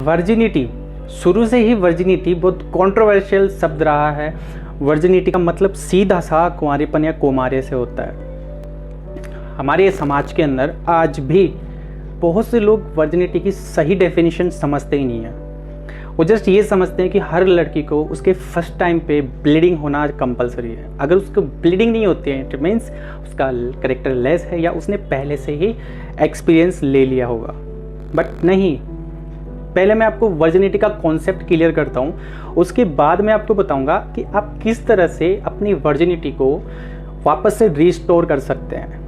Virginity, शुरू से ही virginity बहुत कंट्रोवर्शियल शब्द रहा है। वर्जिनिटी का मतलब सीधा सा कुंवारेपन या कौमार्य से होता है। हमारे समाज के अंदर आज भी बहुत से लोग वर्जिनिटी की सही डेफिनेशन समझते ही नहीं है। वो जस्ट ये समझते हैं कि हर लड़की को उसके फर्स्ट टाइम पे ब्लीडिंग होना कंपलसरी है। अगर उसको ब्लीडिंग नहीं होती है इट मीन्स उसका करेक्टर लेस है या उसने पहले से ही एक्सपीरियंस ले लिया होगा। बट नहीं, पहले मैं आपको वर्जिनिटी का कॉन्सेप्ट क्लियर करता हूँ, उसके बाद मैं आपको बताऊंगा कि आप किस तरह से अपनी वर्जिनिटी को वापस से रिस्टोर कर सकते हैं।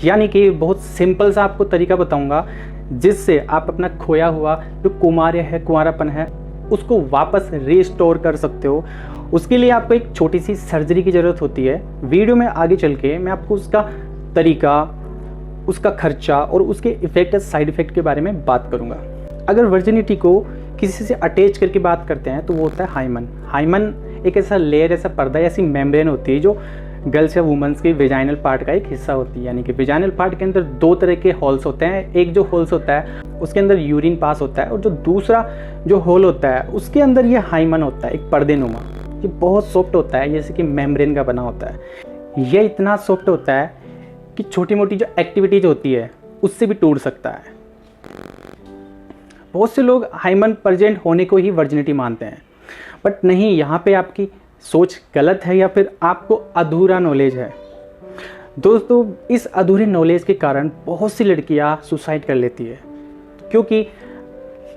यानी कि बहुत सिंपल सा आपको तरीका बताऊंगा जिससे आप अपना खोया हुआ जो कुमार्य है, कुंवारापन है, उसको वापस रिस्टोर कर सकते हो। उसके लिए आपको एक छोटी सी सर्जरी की ज़रूरत होती है। वीडियो में आगे चल के मैं आपको उसका तरीका, उसका खर्चा और उसके इफेक्ट, साइड इफेक्ट के बारे में बात करूँगा। अगर वर्जिनिटी को किसी से अटैच करके बात करते हैं तो वो होता है हाइमन। हाइमन एक ऐसा लेयर, ऐसा पर्दा, ऐसी मेम्ब्रेन होती है जो गर्ल्स या वुमेंस के वेजाइनल पार्ट का एक हिस्सा होती है। यानी कि वेजाइनल पार्ट के अंदर दो तरह के होल्स होते हैं। एक जो होल्स होता है उसके अंदर यूरिन पास होता है और जो दूसरा जो होल होता है उसके अंदर ये हाइमन होता है, एक पर्दे नुमा। ये बहुत सॉफ्ट होता है, जैसे कि मेम्ब्रेन का बना होता है। ये इतना सॉफ्ट होता है कि छोटी मोटी जो एक्टिविटीज होती है उससे भी टूट सकता है। बहुत से लोग हाइमन प्रेजेंट होने को ही वर्जिनिटी मानते हैं, बट नहीं, यहाँ पे आपकी सोच गलत है या फिर आपको अधूरा नॉलेज है। दोस्तों, इस अधूरे नॉलेज के कारण बहुत सी लड़कियां सुसाइड कर लेती है, क्योंकि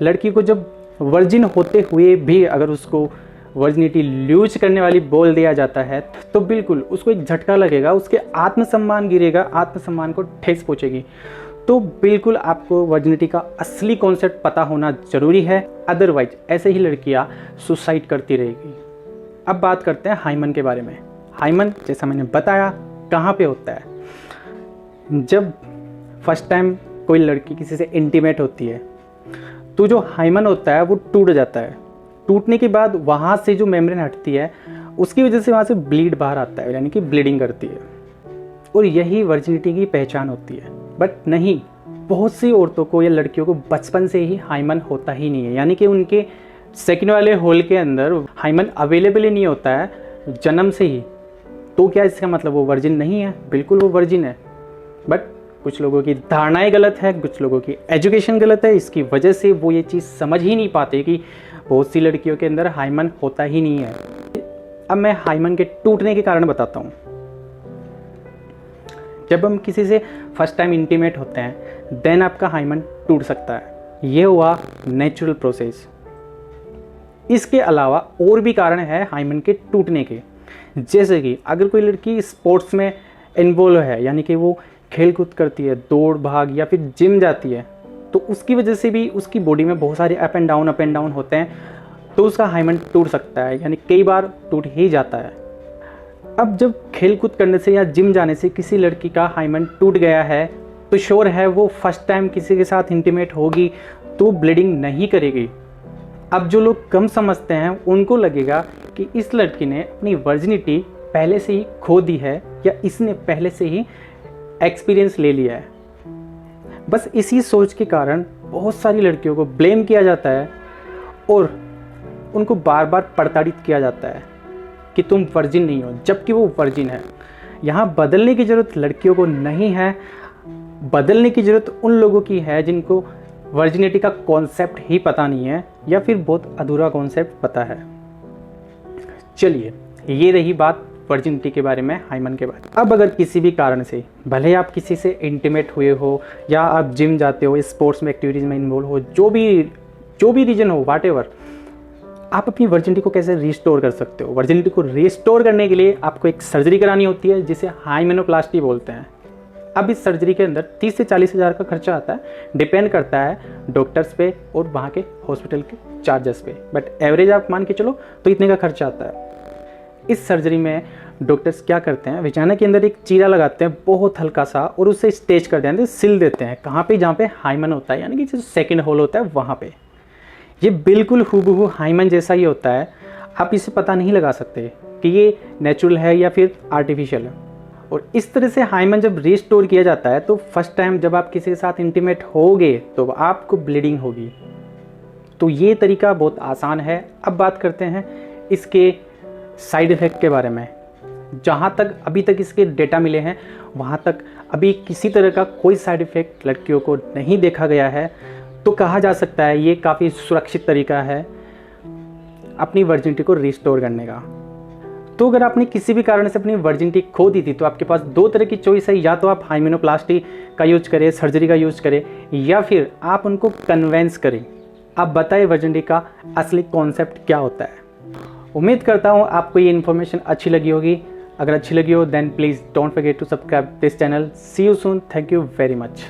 लड़की को जब वर्जिन होते हुए भी अगर उसको वर्जिनिटी लूज करने वाली बोल दिया जाता है तो बिल्कुल उसको एक झटका लगेगा, उसके आत्मसम्मान गिरेगा, आत्मसम्मान को ठेस पहुंचेगी। तो बिल्कुल आपको वर्जिनिटी का असली कॉन्सेप्ट पता होना जरूरी है, अदरवाइज ऐसे ही लड़कियां सुसाइड करती रहेगी। अब बात करते हैं हाइमन के बारे में। हाइमन, जैसा मैंने बताया, कहाँ पे होता है? जब फर्स्ट टाइम कोई लड़की किसी से इंटीमेट होती है तो जो हाइमन होता है वो टूट जाता है। टूटने के बाद वहाँ से जो मेम्ब्रेन हटती है उसकी वजह से वहाँ से ब्लीड बाहर आता है, यानी कि ब्लीडिंग करती है, और यही वर्जिनिटी की पहचान होती है। बट नहीं, बहुत सी औरतों को या लड़कियों को बचपन से ही हाइमन होता ही नहीं है, यानी कि उनके सेकंड वाले होल के अंदर हाइमन अवेलेबल ही नहीं होता है जन्म से ही। तो क्या इसका मतलब वो वर्जिन नहीं है? बिल्कुल वो वर्जिन है। बट कुछ लोगों की धारणाएं गलत है, कुछ लोगों की एजुकेशन गलत है, इसकी वजह से वो ये चीज़ समझ ही नहीं पाते कि बहुत सी लड़कियों के अंदर हाइमन होता ही नहीं है। अब मैं हाइमन के टूटने के कारण बताता हूँ। जब हम किसी से फर्स्ट टाइम इंटीमेट होते हैं देन आपका हाइमन टूट सकता है। ये हुआ नेचुरल प्रोसेस। इसके अलावा और भी कारण है हाइमन के टूटने के, जैसे कि अगर कोई लड़की स्पोर्ट्स में इन्वॉल्व है, यानी कि वो खेल कूद करती है, दौड़ भाग या फिर जिम जाती है, तो उसकी वजह से भी उसकी बॉडी में बहुत सारे अप एंड डाउन होते हैं, तो उसका हाइमन टूट सकता है, यानी कई बार टूट ही जाता है। अब जब खेल कूद करने से या जिम जाने से किसी लड़की का हाइमन टूट गया है तो श्योर है वो फर्स्ट टाइम किसी के साथ इंटीमेट होगी तो ब्लीडिंग नहीं करेगी। अब जो लोग कम समझते हैं उनको लगेगा कि इस लड़की ने अपनी वर्जिनिटी पहले से ही खो दी है या इसने पहले से ही एक्सपीरियंस ले लिया है। बस इसी सोच के कारण बहुत सारी लड़कियों को ब्लेम किया जाता है और उनको बार बार प्रताड़ित किया जाता है कि तुम वर्जिन नहीं हो, जबकि वो वर्जिन है। यहाँ बदलने की ज़रूरत लड़कियों को नहीं है, बदलने की ज़रूरत उन लोगों की है जिनको वर्जिनिटी का कॉन्सेप्ट ही पता नहीं है या फिर बहुत अधूरा कॉन्सेप्ट पता है। चलिए, ये रही बात वर्जिनिटी के बारे में, हाइमन के बारे में। अब अगर किसी भी कारण से, भले आप किसी से इंटीमेट हुए हो या आप जिम जाते हो, स्पोर्ट्स में एक्टिविटीज़ में इन्वॉल्व हो, जो भी रीजन हो, व्हाटएवर, आप अपनी वर्जिनिटी को कैसे रिस्टोर कर सकते हो? वर्जिनिटी को रिस्टोर करने के लिए आपको एक सर्जरी करानी होती है जिसे हाइमेनोप्लास्टी बोलते हैं। अब इस सर्जरी के अंदर 30 से 40 हज़ार का खर्चा आता है, डिपेंड करता है डॉक्टर्स पे और वहाँ के हॉस्पिटल के चार्जेस पे, बट एवरेज आप मान के चलो तो इतने का खर्चा आता है। इस सर्जरी में डॉक्टर्स क्या करते हैं, वेजाइना के अंदर एक चीरा लगाते हैं बहुत हल्का सा और उससे स्टेच कर देते हैं, सिल देते हैं। कहाँ पे? जहाँ पे हाइमन होता है, यानी कि जो सेकेंड होल होता है वहाँ पे। ये बिल्कुल हूबहू हाइमन जैसा ही होता है। आप इसे पता नहीं लगा सकते कि ये नेचुरल है या फिर आर्टिफिशियल है। और इस तरह से हाइमन जब रिस्टोर किया जाता है तो फर्स्ट टाइम जब आप किसी के साथ इंटीमेट होगे तो आपको ब्लीडिंग होगी, तो ये तरीका बहुत आसान है। अब बात करते हैं इसके साइड इफ़ेक्ट के बारे में। जहाँ तक अभी तक इसके डेटा मिले हैं वहाँ तक अभी किसी तरह का कोई साइड इफ़ेक्ट लड़कियों को नहीं देखा गया है। तो कहा जा सकता है ये काफ़ी सुरक्षित तरीका है अपनी वर्जिनिटी को रिस्टोर करने का। तो अगर आपने किसी भी कारण से अपनी वर्जिनिटी खो दी थी तो आपके पास दो तरह की चॉइस है, या तो आप हाइमेनोप्लास्टी का यूज करें, सर्जरी का यूज करें, या फिर आप उनको कन्वेंस करें। आप बताइए वर्जिनिटी का असली कॉन्सेप्ट क्या होता है। उम्मीद करता हूँ आपको ये इन्फॉर्मेशन अच्छी लगी होगी। अगर अच्छी लगी हो then please don't forget to subscribe this channel. See you soon. Thank you very much.